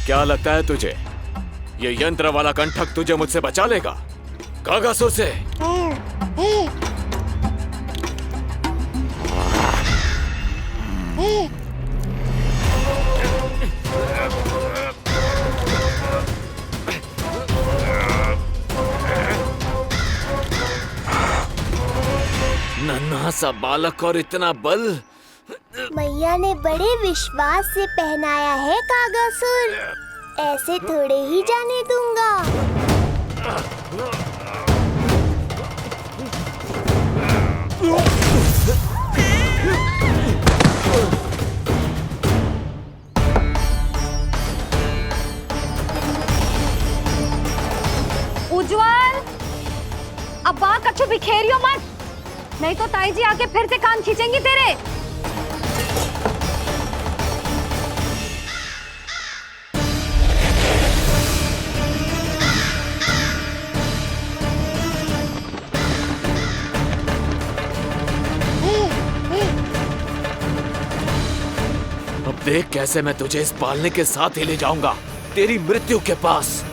क्या लगता है तुझे ये यंत्र वाला कंठक तुझे मुझसे बचा लेगा कागासुर से? नन्हा सा बालक और इतना बल। मैया ने बड़े विश्वास से पहनाया है कागासुर, ऐसे थोड़े ही जाने दूंगा। उज्जवल, अब बात कच्चू बिखेरियो मत, नहीं तो ताई जी आके फिर से कान खींचेंगी तेरे। अब देख कैसे मैं तुझे इस पालने के साथ ही ले जाऊंगा तेरी मृत्यु के पास।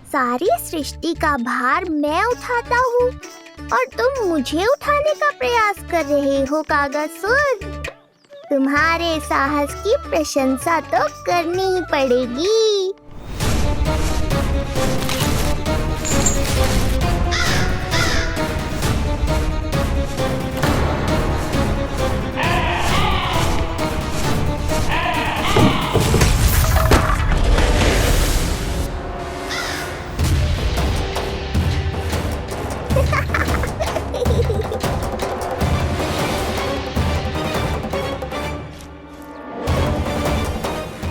सारी सृष्टि का भार मैं उठाता हूँ और तुम मुझे उठाने का प्रयास कर रहे हो कागासुर। तुम्हारे साहस की प्रशंसा तो करनी ही पड़ेगी।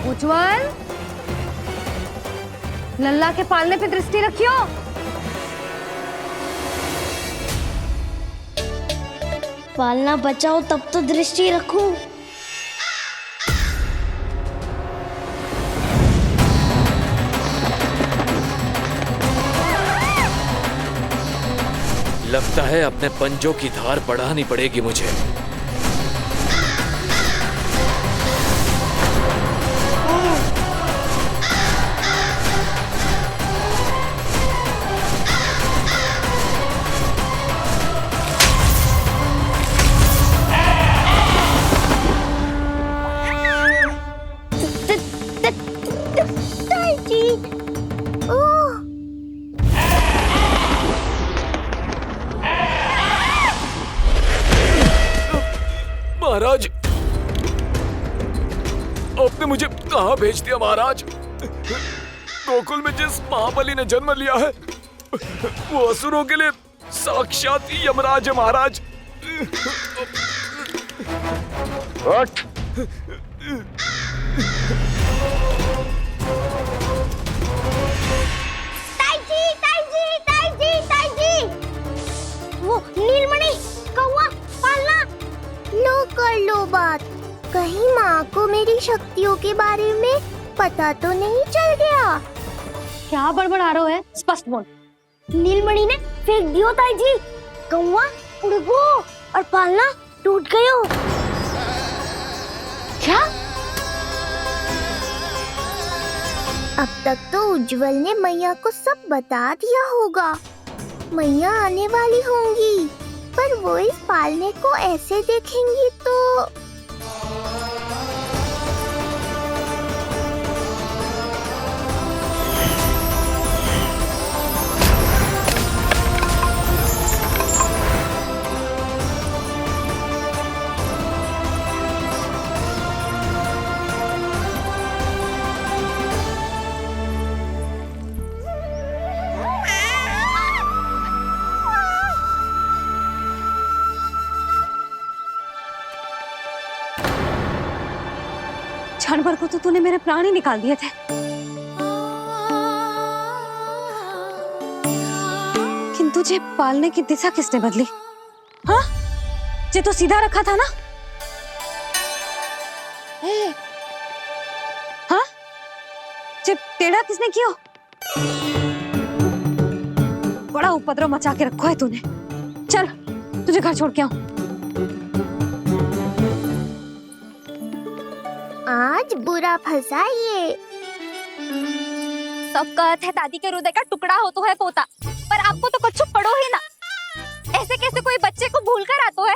उज्जवल, लल्ला के पालने पे दृष्टि रखियो। पालना बचाओ तब तो दृष्टि रखूं। लगता है अपने पंजों की धार बढ़ानी पड़ेगी मुझे। महाराज, आपने मुझे कहाँ भेज दिया महाराज? गोकुल में जिस महाबली ने जन्म लिया है वो असुरों के लिए साक्षात यमराज है महाराज। वो नीलमणि, कौवा, पालना, लो कर लो बात। कहीं माँ को मेरी शक्तियों के बारे में पता तो नहीं चल गया? क्या बड़बड़ा रहे हो है? स्पष्ट बोल। नीलमणि ने फेंक दियो ताई जी। कौवा उड़ गयो और पालना टूट गयो। क्या? अब तक तो उज्जवल ने मैया को सब बता दिया होगा। मैया आने वाली होंगी, पर वो इस पालने को ऐसे देखेंगी तो क्षण भर को तो तूने मेरे प्राण ही निकाल दिए थे। तुझे पालने की दिशा किसने बदली? हाँ, जे तो सीधा रखा था ना? हाँ, जे टेढ़ा किसने किया? बड़ा उपद्रव मचा के रखा है तूने। चल, तुझे घर छोड़ के आऊं। आज बुरा फंसा ये। सब कहत है दादी के हृदय का टुकड़ा हो तो है पोता, पर आपको तो कुछ पड़ो ही ना। ऐसे कैसे कोई बच्चे को भूल कर आतो है?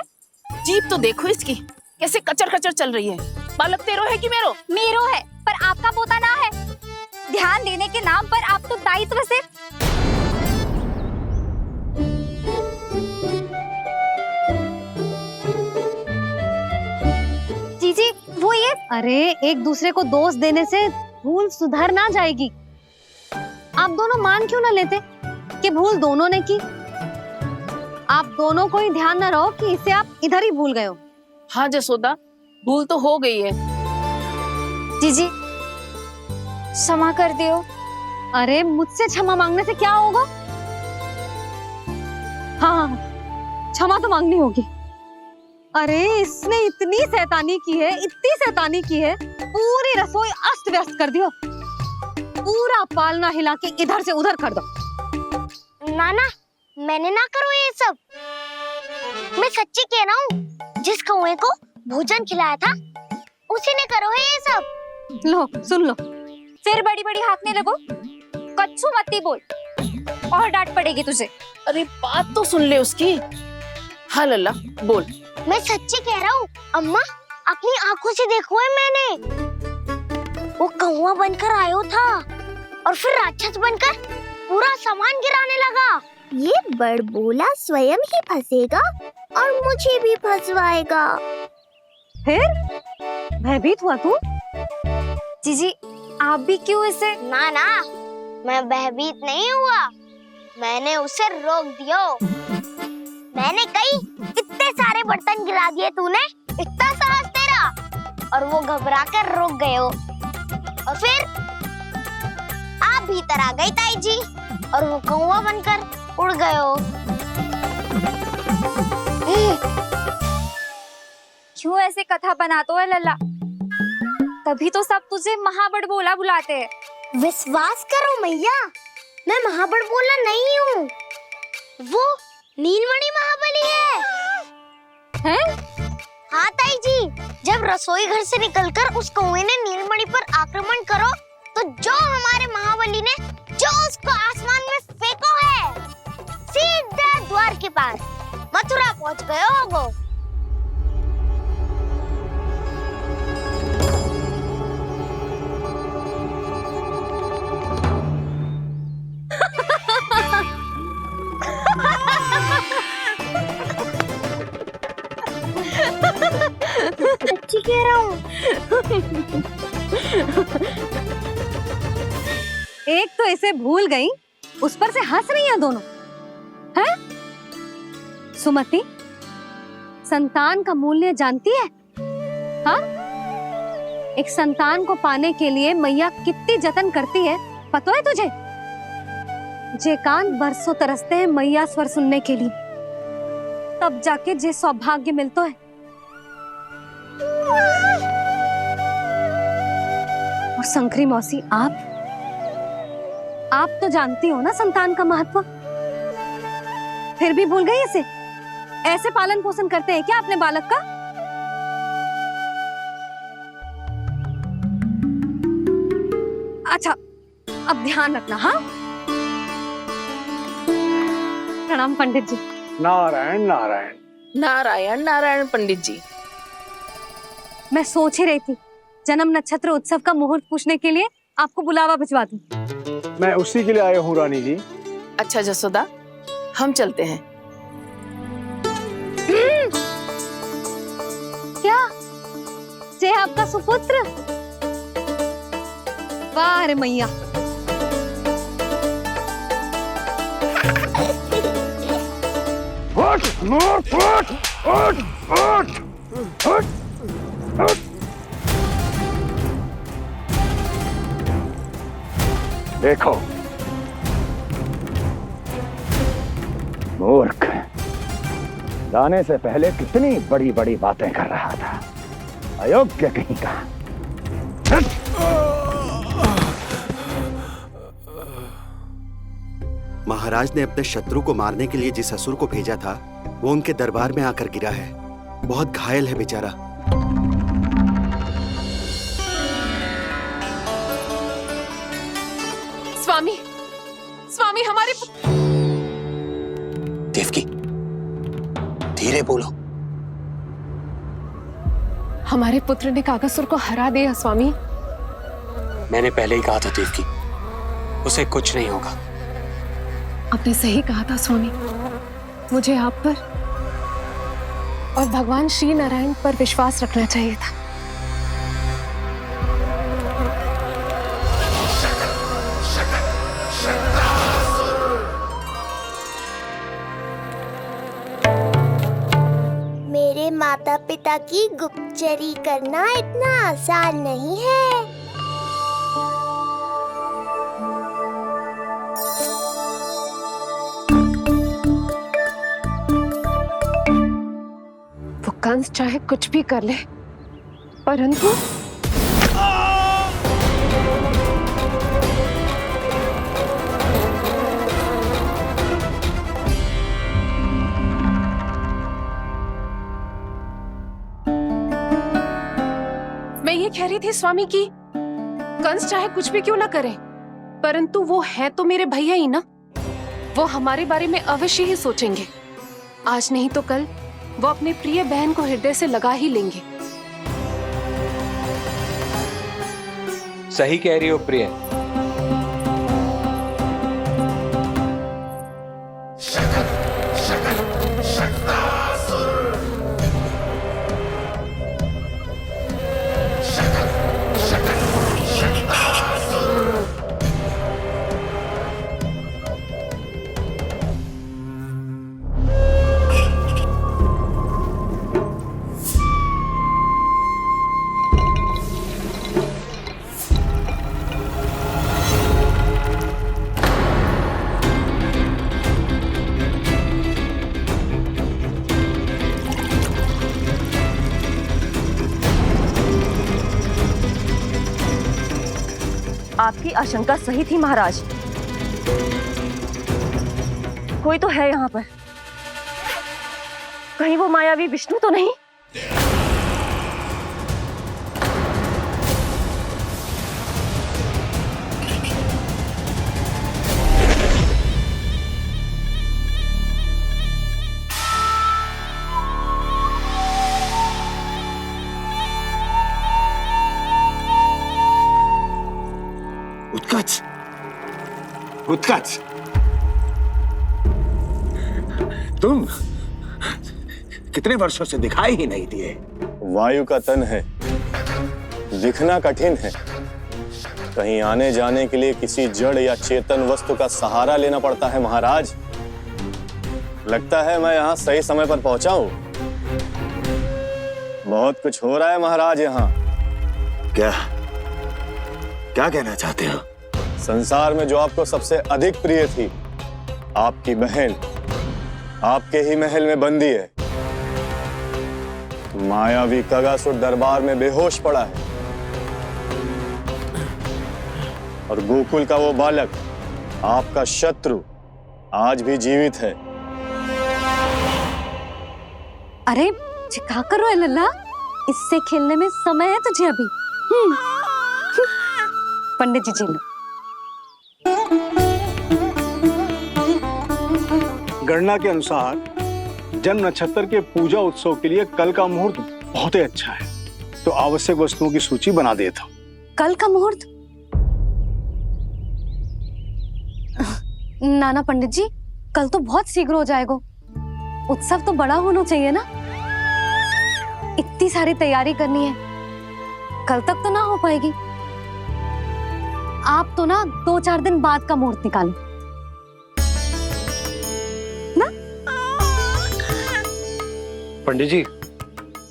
जीप तो देखो इसकी, कैसे कचर कचर चल रही है। बालक तेरो है कि मेरो? मेरो है, पर आपका पोता ना है। ध्यान देने के नाम पर आप तो दायित्व से। जीजी, वो ये। अरे एक दूसरे को दोष देने से भूल सुधर ना जाएगी। आप दोनों मान क्यों ना लेते कि भूल दोनों ने की? आप दोनों को ही ध्यान न रहो कि इसे आप इधर ही भूल गए हो। हाँ जसोदा, भूल तो हो गई है। जीजी, क्षमा कर दियो। अरे मुझसे क्षमा मांगने से क्या होगा? हाँ, क्षमा तो मांगनी होगी। अरे इसने इतनी शैतानी की है, इतनी शैतानी की है, पूरी रसोई अस्त व्यस्त कर दिया। पूरा पालना हिला के इधर से उधर कर दो। नाना, मैंने ना करो ये सब। मैं सच्ची कह रहा हूँ, जिस कौवे को भोजन खिलाया था उसी ने करो है ये सब। लो सुन लो, फिर बड़ी बड़ी हाकने लगो। कच्चू मत बोल, और डांट पड़ेगी तुझे। अरे बात तो सुन ले उसकी। हाँ लल्ला बोल। मैं सच्ची कह रहा हूँ अम्मा, अपनी आंखों से देखो है मैंने। वो कौवा बनकर आयो था और फिर राक्षस बनकर पूरा सामान गिराने लगा। ये बड़बोला स्वयं ही फंसेगा और मुझे भी फंसवाएगा। फिर भयभीत हुआ तू? जीजी, आप भी क्यों इसे? ना ना, मैं भयभीत नहीं हुआ, मैंने उसे रोक दिया। मैंने कही इतने सारे बर्तन गिरा दिए तूने, इतना साहस तेरा, और वो घबरा कर रुक गए हो। और फिर आप भीतर आ गई ताई जी और वो कौवा बनकर उड़ गए हो। क्यों ऐसे कथा बनाते हो लल्ला? तभी तो सब तुझे महाबड़बोला बुलाते हैं। विश्वास करो मैया, मैं महाबड़बोला नहीं हूँ, वो नीलमणि महाबली है। हैं? हाँ ताई जी, जब रसोई घर से निकलकर उस कौवे ने नीलमणि पर आक्रमण करो तो जो हमारे महाबली ने जो उसको आसमान में फेंको है, सीधे द्वार के पास मथुरा पहुंच गए होगो। सच्ची कह रहा हूँ। एक तो इसे भूल गई, उस पर से हंस रही हैं दोनों। हैं? सुमति, संतान का मूल्य जानती है? हाँ? एक संतान को पाने के लिए मैया कितनी जतन करती है, पता है तुझे? जे कान बरसों तरसते हैं मैया स्वर सुनने के लिए, तब जाके जे सौभाग्य मिलता है। और शंकरी मौसी, आप तो जानती हो ना संतान का महत्व, फिर भी भूल गई इसे? ऐसे पालन पोषण करते हैं क्या अपने बालक का? अच्छा, अब ध्यान रखना। हाँ, प्रणाम पंडित जी। नारायण नारायण। नारायण नारायण पंडित जी। मैं सोच ही रही थी जन्म नक्षत्र उत्सव का मुहूर्त पूछने के लिए आपको बुलावा भिजवा दूं। मैं उसी के लिए आया हूँ रानी जी। अच्छा जसोदा, हम चलते हैं। क्या जे आपका सुपुत्र? वाह रे मैया। उठ, उठ, उठ, उठ, उठ, उठ, उठ। देखो, मूर्ख, लाने से पहले कितनी बड़ी बड़ी बातें कर रहा था, अयोग्य कहीं का। महाराज ने अपने शत्रु को मारने के लिए जिस असुर को भेजा था वो उनके दरबार में आकर गिरा है। बहुत घायल है बेचारा। स्वामी, स्वामी हमारे देवकी, धीरे बोलो। हमारे पुत्र ने कागासुर को हरा दिया स्वामी। मैंने पहले ही कहा था देवकी, उसे कुछ नहीं होगा। आपने सही कहा था स्वामी। मुझे आप पर और भगवान श्री नारायण पर विश्वास रखना चाहिए था। मेरे माता पिता की गुप्तचरी करना इतना आसान नहीं है। वो कंस चाहे कुछ भी कर ले, परंतु मैं ये कह रही थी स्वामी कि कंस चाहे कुछ भी क्यों ना करे, परंतु वो है तो मेरे भैया ही ना। वो हमारे बारे में अवश्य ही सोचेंगे। आज नहीं तो कल वो अपने प्रिय बहन को हृदय से लगा ही लेंगे। सही कह रही हो प्रिय। आपकी आशंका सही थी महाराज। कोई तो है यहाँ पर। कहीं वो मायावी विष्णु तो नहीं? उत्कच, उत्कच, तुम कितने वर्षों से दिखाई ही नहीं दिए। वायु का तन है, दिखना कठिन है। कहीं आने जाने के लिए किसी जड़ या चेतन वस्तु का सहारा लेना पड़ता है महाराज। लगता है मैं यहाँ सही समय पर पहुंचा हूँ। बहुत कुछ हो रहा है महाराज यहाँ। क्या क्या कहना चाहते हो? संसार में जो आपको सबसे अधिक प्रिय थी, आपकी बहन आपके ही महल में बंदी है। मायावी कागासुर दरबार में बेहोश पड़ा है और गोकुल का वो बालक, आपका शत्रु, आज भी जीवित है। अरे क्या कर रहे हो लल्ला? इससे खेलने में समय है तुझे अभी। पंडित जी लो। गणना के अनुसार जन्म नक्षत्र के पूजा उत्सव के लिए कल का मुहूर्त बहुत ही अच्छा है, तो आवश्यक वस्तुओं की सूची बना देता हूँ। कल का मुहूर्त? नाना पंडित जी, कल तो बहुत शीघ्र हो जाएगा। उत्सव तो बड़ा होना चाहिए ना। इतनी सारी तैयारी करनी है, कल तक तो ना हो पाएगी। आप तो ना 2-4 दिन बाद का मुहूर्त निकालो ना। पंडित जी,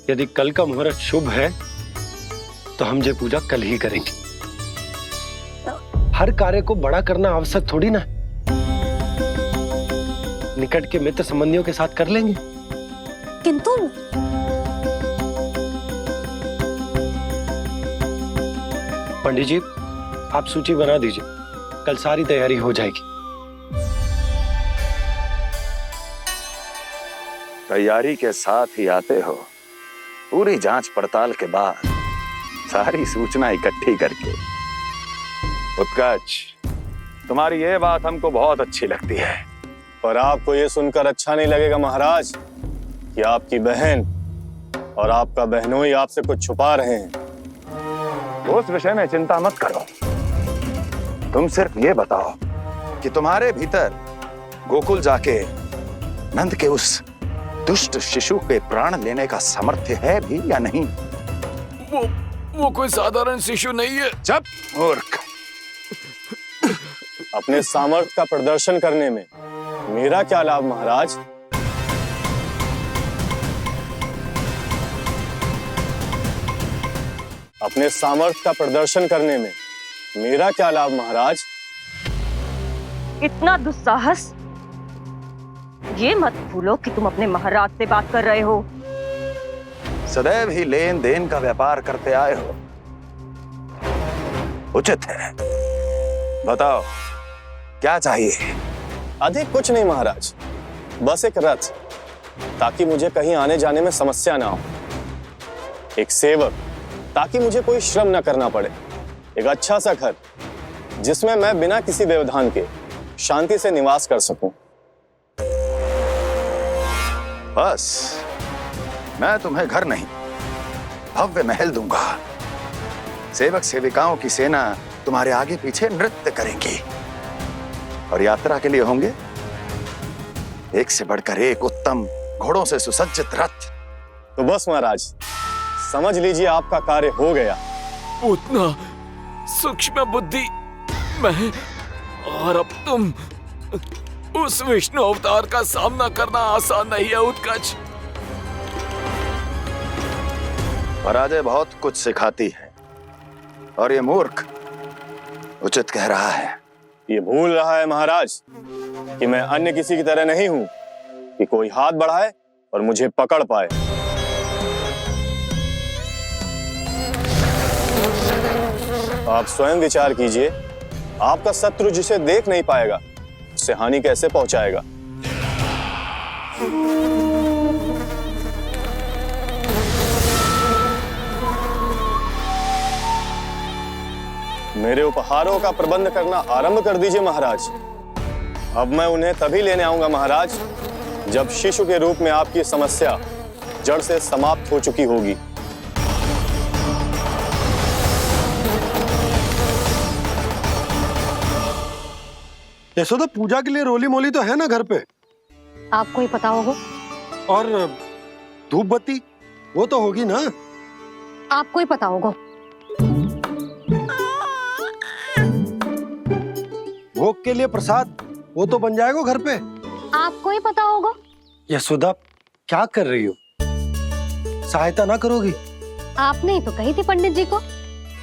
यदि कल का मुहूर्त शुभ है तो हम ये पूजा कल ही करेंगे। हर कार्य को बड़ा करना आवश्यक थोड़ी ना। निकट के मित्र संबंधियों के साथ कर लेंगे। किंतु पंडित जी, आप सूची बना दीजिए, कल सारी तैयारी हो जाएगी। तैयारी के साथ ही आते हो, पूरी जांच पड़ताल के बाद सारी सूचना इकट्ठी करके। उत्कर्ष, तुम्हारी ये बात हमको बहुत अच्छी लगती है। पर आपको ये सुनकर अच्छा नहीं लगेगा महाराज कि आपकी बहन और आपका बहनोई आपसे कुछ छुपा रहे हैं। उस विषय में चिंता मत करो, तुम सिर्फ ये बताओ कि तुम्हारे भीतर गोकुल जाके नंद के उस दुष्ट शिशु के प्राण लेने का सामर्थ्य है भी या नहीं? वो कोई साधारण शिशु नहीं है। चुप मूर्ख। अपने सामर्थ्य का प्रदर्शन करने में मेरा क्या लाभ महाराज? अपने सामर्थ्य का प्रदर्शन करने में मेरा क्या लाभ महाराज? इतना दुस्साहस! ये मत भूलो कि तुम अपने महाराज से बात कर रहे हो। सदैव ही लेन देन का व्यापार करते आए हो, उचित है। बताओ क्या चाहिए? अधिक कुछ नहीं महाराज, बस एक रथ, ताकि मुझे कहीं आने जाने में समस्या ना हो। एक सेवक, ताकि मुझे कोई श्रम न करना पड़े। एक अच्छा सा घर, जिसमें मैं बिना किसी व्यवधान के शांति से निवास कर सकूं। बस, मैं तुम्हें घर नहीं, भव्य महल दूंगा। सेवक सेविकाओं की सेना तुम्हारे आगे पीछे नृत्य करेंगी और यात्रा के लिए होंगे एक से बढ़कर एक उत्तम घोड़ों से सुसज्जित रथ। तो बस महाराज, समझ लीजिए आपका कार्य हो गया। उतना सूक्ष्म बुद्धि मैं, और अब तुम, उस विष्णु अवतार का सामना करना आसान नहीं है उत्कर्ष। पराजय बहुत कुछ सिखाती है और ये मूर्ख उचित कह रहा है। ये भूल रहा है महाराज कि मैं अन्य किसी की तरह नहीं हूं कि कोई हाथ बढ़ाए और मुझे पकड़ पाए। आप स्वयं विचार कीजिए, आपका शत्रु जिसे देख नहीं पाएगा उससे हानि कैसे पहुंचाएगा? मेरे उपहारों का प्रबंध करना आरंभ कर दीजिए महाराज। अब मैं उन्हें तभी लेने आऊंगा महाराज, जब शिशु के रूप में आपकी समस्या जड़ से समाप्त हो चुकी होगी। यशोदा, पूजा के लिए रोली मोली तो है ना घर पे? आपको ही पता होगा। और धूप बत्ती वो तो होगी ना? आपको ही पता होगा। भोग के लिए प्रसाद वो तो बन जाएगा घर पे। आपको ही पता होगा। यशोदा, क्या कर रही हो? सहायता ना करोगी? आपने ही तो कही थी पंडित जी को,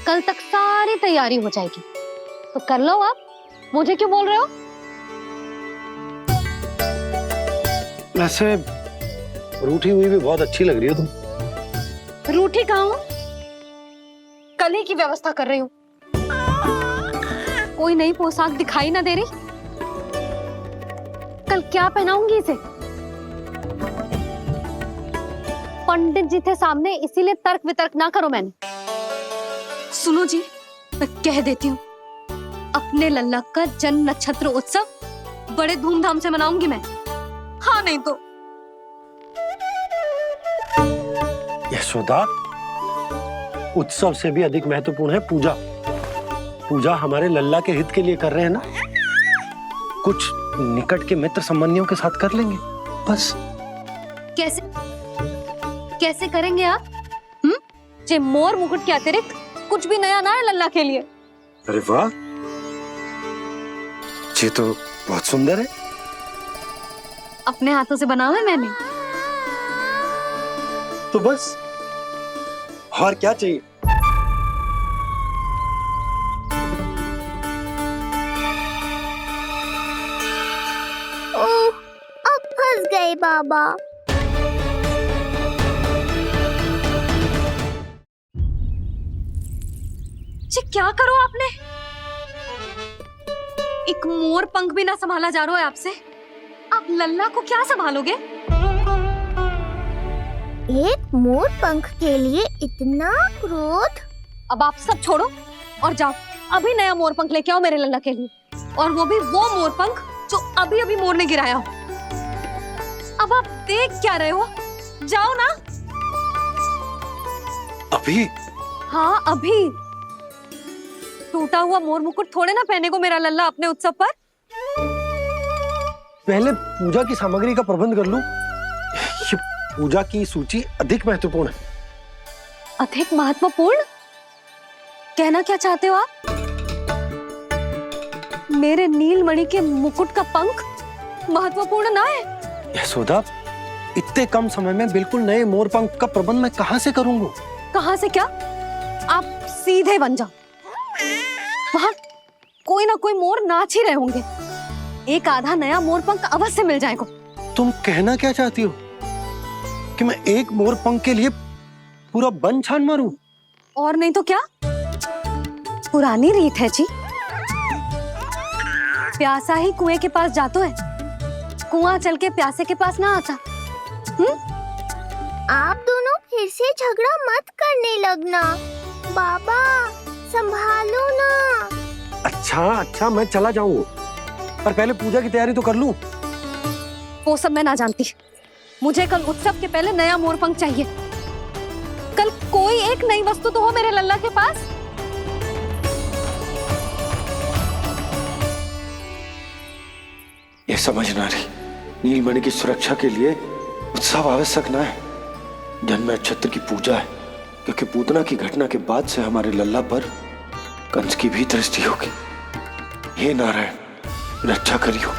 कल तक सारी तैयारी हो जाएगी, तो कर लो आप। मुझे क्यों बोल रहे हो? वैसे रूठी हुई भी बहुत अच्छी लग रही हो तुम। रूठी कहाँ हूँ? कल ही की व्यवस्था कर रही हूँ। कोई नई पोशाक दिखाई ना दे रही? कल क्या पहनाऊंगी इसे? पंडित जी थे सामने, इसीलिए तर्क वितर्क ना करो। मैंने सुनो जी, मैं कह देती हूँ, अपने लल्ला का जन्म नक्षत्र उत्सव बड़े धूमधाम से मनाऊंगी मैं। हाँ नहीं तो। यशोदा, उत्सव से भी अधिक महत्वपूर्ण है पूजा। पूजा हमारे लल्ला के हित के लिए कर रहे हैं ना, कुछ निकट के मित्र संबंधियों के साथ कर लेंगे बस। कैसे कैसे करेंगे आप? जे मोर मुकुट के अतिरिक्त कुछ भी नया ना है लल्ला के लिए। अरे वाह, ये तो बहुत सुंदर है। अपने हाथों से बना है मैंने। तो बस, और क्या चाहिए? गए बाबा। जी क्या करो आपने? एक मोर पंख भी ना संभाला जा रहा है आपसे। आप लल्ला को क्या संभालोगे? एक मोर पंख के लिए इतना क्रोध? अब आप सब छोड़ो और जाओ, अभी नया मोर पंख लेके आओ मेरे लल्ला के लिए, और वो भी वो मोर पंख जो अभी अभी मोर ने गिराया हो। अब आप देख क्या रहे हो? जाओ ना। अभी? हाँ अभी। टूटा हुआ मोर मुकुट थोड़े ना पहने को मेरा लल्ला अपने उत्सव पर। पहले पूजा की सामग्री का प्रबंध कर लूं। ये पूजा की सूची अधिक महत्वपूर्ण है। अधिक महत्वपूर्ण? कहना क्या चाहते हो आप? मेरे नीलमणि के मुकुट का पंख महत्वपूर्ण ना है? यशोदा, इतने कम समय में बिल्कुल नए मोर पंख का प्रबंध मैं कहां से करूंगा? कहां से क्या? आप सीधे बन जाओ। वहां कोई ना कोई मोर नाच ही रहे होंगे। एक आधा नया मोर पंख अवश्य मिल जाएगा। तुम कहना क्या चाहती हो कि मैं एक मोर पंख के लिए पूरा वन छान मारूं? और नहीं तो क्या? पुरानी रीत है जी। प्यासा ही कुएं के पास जाता है, कुआं चल के प्यासे के पास ना आता। आप दोनों फिर से झगड़ा मत करने लगना। बाबा संभालो ना। अच्छा मैं चला जाऊंगा, पर पहले पूजा की तैयारी तो कर लूं। वो सब मैं ना जानती। मुझे कल उत्सव के पहले नया मोर पंख चाहिए। कल कोई एक नई वस्तु तो हो मेरे लल्ला के पास। ये समझ ना रही, नीलमणि की सुरक्षा के लिए उत्सव आवश्यक ना है, जन्म नक्षत्र की पूजा है, क्योंकि पूतना की घटना के बाद से हमारे लल्ला पर कंस की भी दृष्टि होगी। हे नारायण, रक्षा करियो।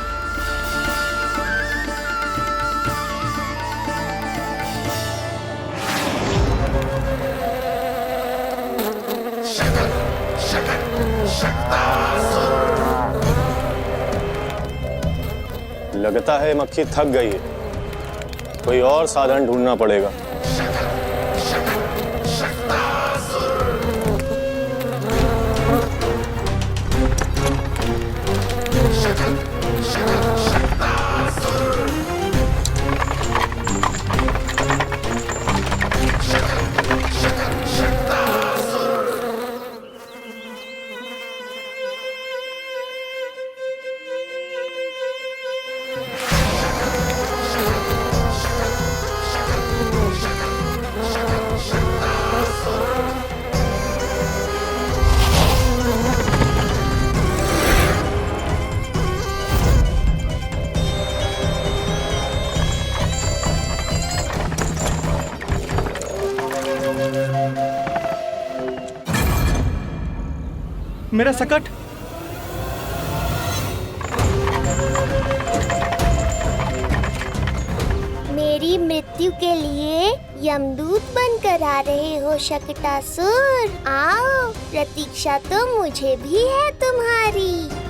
लगता है मक्खी थक गई है, कोई और साधन ढूंढना पड़ेगा। मेरा सकट। मेरी मृत्यु के लिए यमदूत बनकर आ रहे हो शकटासुर? आओ, प्रतीक्षा तो मुझे भी है तुम्हारी।